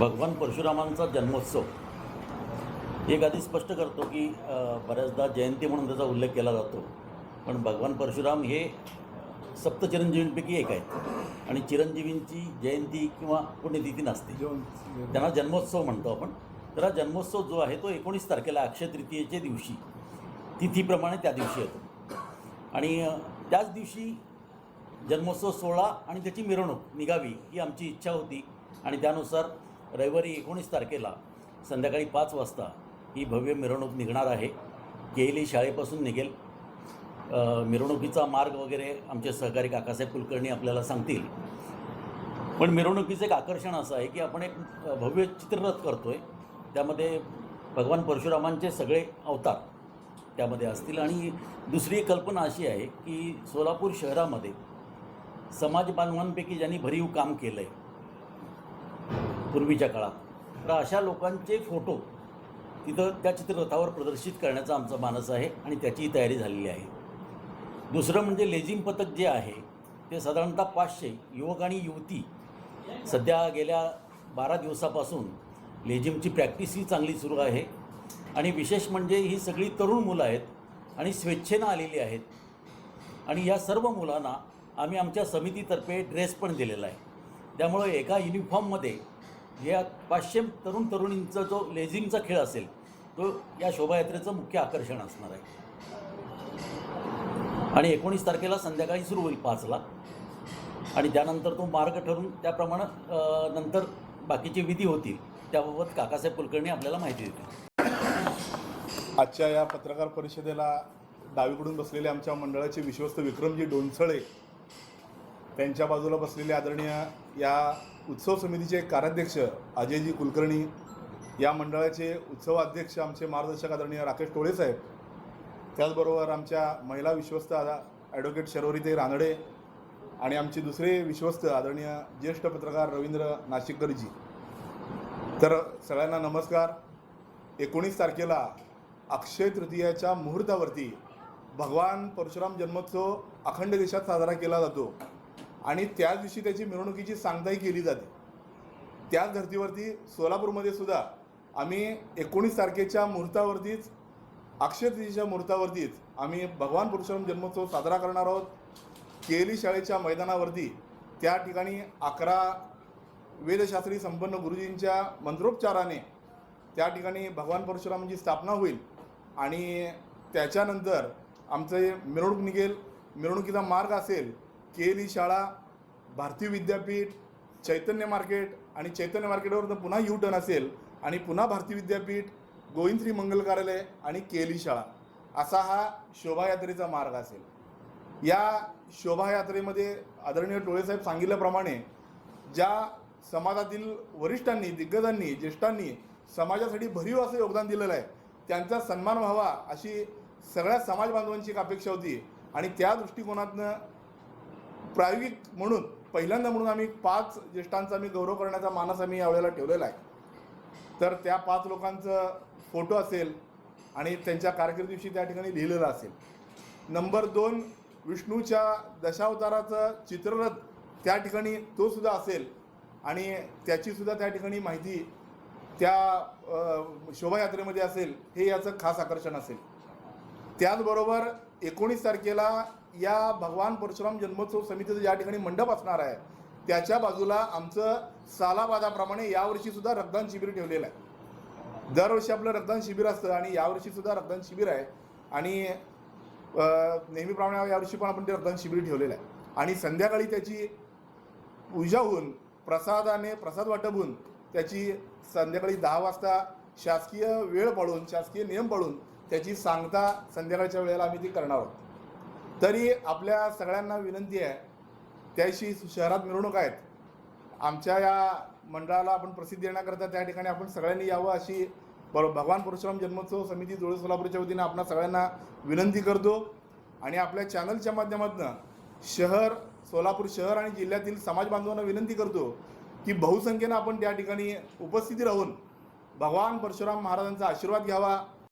भगवान परशुरामांचा जन्मोत्सव एक आधी स्पष्ट करतो की बऱ्याचदा जयंती म्हणून त्याचा उल्लेख केला जातो, पण भगवान परशुराम हे सप्तचिरंजीवींपैकी एक आहेत आणि चिरंजीवींची जयंती किंवा पुण्यतिथी नसते, त्यांना जन्मोत्सव म्हणतो आपण. तर हा जन्मोत्सव जो आहे तो 19 तारखेला अक्षय तृतीयेच्या दिवशी तिथीप्रमाणे त्या दिवशी येतो आणि त्याच दिवशी जन्मोत्सव सोहळा आणि त्याची मिरवणूक निघावी ही आमची इच्छा होती आणि त्यानुसार रविवारी 19 तारखेला संध्याकाळी 5 वाजता ही भव्य मिरवणूक निघणार आहे. केली शाळेपासून निघेल. मिरवणुकीचा मार्ग वगैरे आमचे सहकारी काकासाहेब कुलकर्णी आपल्याला सांगतील. पण मिरवणुकीचं एक आकर्षण असं आहे की आपण एक भव्य चित्ररथ करतो आहे. त्यामध्ये भगवान परशुरामांचे सगळे अवतार त्यामध्ये असतील आणि दुसरी एक कल्पना अशी आहे की सोलापूर शहरामध्ये समाज बांधवांपैकी ज्यांनी भरीव काम केलं आहे पूर्वीच्या काळात, तर अशा लोकांचे फोटो तिथं त्या चित्ररथावर प्रदर्शित करण्याचा आमचा मानस आहे आणि त्याचीही तयारी झालेली आहे. दुसरं म्हणजे लेझिम पथक जे आहे ते साधारणतः 500 युवक आणि युवती सध्या गेल्या 12 दिवसापासून लेझिमची प्रॅक्टिस ही चांगली सुरू आहे आणि विशेष म्हणजे ही सगळी तरुण मुलं आहेत आणि स्वेच्छेनं आलेली आहेत आणि या सर्व मुलांना आम्ही आमच्या समितीतर्फे ड्रेस पण दिलेला आहे. त्यामुळं एका युनिफॉर्ममध्ये या 500 तरुणींचा जो लेझिमचा खेळ असेल तो या शोभायात्रेचं मुख्य आकर्षण असणार आहे आणि 19 तारखेला संध्याकाळी सुरू होईल 5ला आणि त्यानंतर तो मार्ग ठरून त्याप्रमाणे नंतर बाकीचे विधी होतील. त्याबाबत काकासाहेब कुलकर्णी आपल्याला माहिती देतील. आजच्या या पत्रकार परिषदेला डावीकडून बसलेले आमच्या मंडळाचे विश्वस्त विक्रमजी डोंसळे, त्यांच्या बाजूला बसलेले आदरणीय या उत्सव समितीचे कार्याध्यक्ष अजयजी कुलकर्णी, या मंडळाचे उत्सव अध्यक्ष आमचे मार्गदर्शक आदरणीय राकेश टोळेसाहेब, त्याचबरोबर आमच्या महिला विश्वस्त ॲडव्होकेट शर्वरीताई रानडे आणि आमचे दुसरे विश्वस्त आदरणीय ज्येष्ठ पत्रकार रवींद्र नाशिककरजी. तर सगळ्यांना नमस्कार. 19 तारखेला अक्षय तृतीयाच्या मुहूर्तावरती भगवान परशुराम जन्मोत्सव अखंड देशात साजरा केला जातो आणि त्याच दिवशी त्याची मिरवणुकीची सांगताही केली जाते. त्याच धर्तीवरती सोलापूरमध्ये सुद्धा आम्ही 19 तारखेच्या मुहूर्तावरतीच, अक्षय तृतीयेच्या मुहूर्तावरतीच आम्ही भगवान परशुराम जन्मोत्सव साजरा करणार आहोत. केली शाळेच्या मैदानावरती त्या ठिकाणी 11 वेदशास्त्री संपन्न गुरुजींच्या मंत्रोच्चाराने त्या ठिकाणी भगवान परशुरामांची स्थापना होईल आणि त्याच्यानंतर आमचे मिरवणूक निघेल. मिरवणुकीचा मार्ग असेल केली शाळा, भारती विद्यापीठ, चैतन्य मार्केट आणि चैतन्य मार्केटवर पुन्हा यू टर्न असेल आणि पुन्हा भारती विद्यापीठ, गोविंदश्री मंगल कार्यालय आणि केली शाळा असा हा शोभायात्रेचा मार्ग असेल. या शोभायात्रेमध्ये आदरणीय टोळेसाहेब सांगितल्याप्रमाणे ज्या समाजातील वरिष्ठांनी, दिग्गजांनी, ज्येष्ठांनी समाजासाठी भरीव असं योगदान दिलेलं आहे त्यांचा सन्मान व्हावा अशी सगळ्या समाज बांधवांची एक अपेक्षा होती आणि त्या दृष्टिकोनातनं प्रायोगिक म्हणून पहिल्यांदा म्हणून आम्ही 5 ज्येष्ठांचा आम्ही गौरव करण्याचा मानस आम्ही यावेळेला ठेवलेला आहे. तर त्या 5 लोकांचं फोटो असेल आणि त्यांच्या कारकिर्दीविषयी त्या ठिकाणी लिहिलेलं असेल. नंबर 2 विष्णूच्या दशावताराचं चित्ररथ त्या ठिकाणी तो सुद्धा असेल आणि त्याचीसुद्धा त्या ठिकाणी माहिती त्या शोभायात्रेमध्ये असेल. हे याचं खास आकर्षण असेल. त्याचबरोबर 19 तारखेला या भगवान परशुराम जन्मोत्सव समितीचं ज्या ठिकाणी मंडप असणार आहे त्याच्या बाजूला आमचं सालाबादाप्रमाणे यावर्षीसुद्धा रक्तदान शिबिर ठेवलेलं आहे. दरवर्षी आपलं रक्तदान शिबिर असतं आणि यावर्षीसुद्धा रक्तदान शिबिर आहे आणि नेहमीप्रमाणे यावर्षी पण आपण ते रक्तदान शिबिर ठेवलेलं आहे आणि संध्याकाळी त्याची पूजा होऊन प्रसाद वाटप होऊन त्याची संध्याकाळी 10 वाजता शासकीय वेळ पाळून, शासकीय नियम पाळून त्याची सांगता संध्याकाळच्या वेळेला आम्ही ती करणार आहोत. तरी आपल्या सगळ्यांना विनंती आहे, त्याशी शहरात मिरवणूक आहेत, आमच्या या मंडळाला आपण प्रसिद्धी देण्याकरता त्या ठिकाणी आपण सगळ्यांनी यावं अशी भगवान परशुराम जन्मोत्सव समिती धुळे सोलापूरच्या वतीनं आपण सगळ्यांना विनंती करतो आणि आपल्या चॅनलच्या माध्यमातून सोलापूर शहर आणि जिल्ह्यातील समाज बांधवांना विनंती करतो की बहुसंख्येनं आपण त्या ठिकाणी उपस्थिती राहून भगवान परशुराम महाराजांचा आशीर्वाद घ्यावा.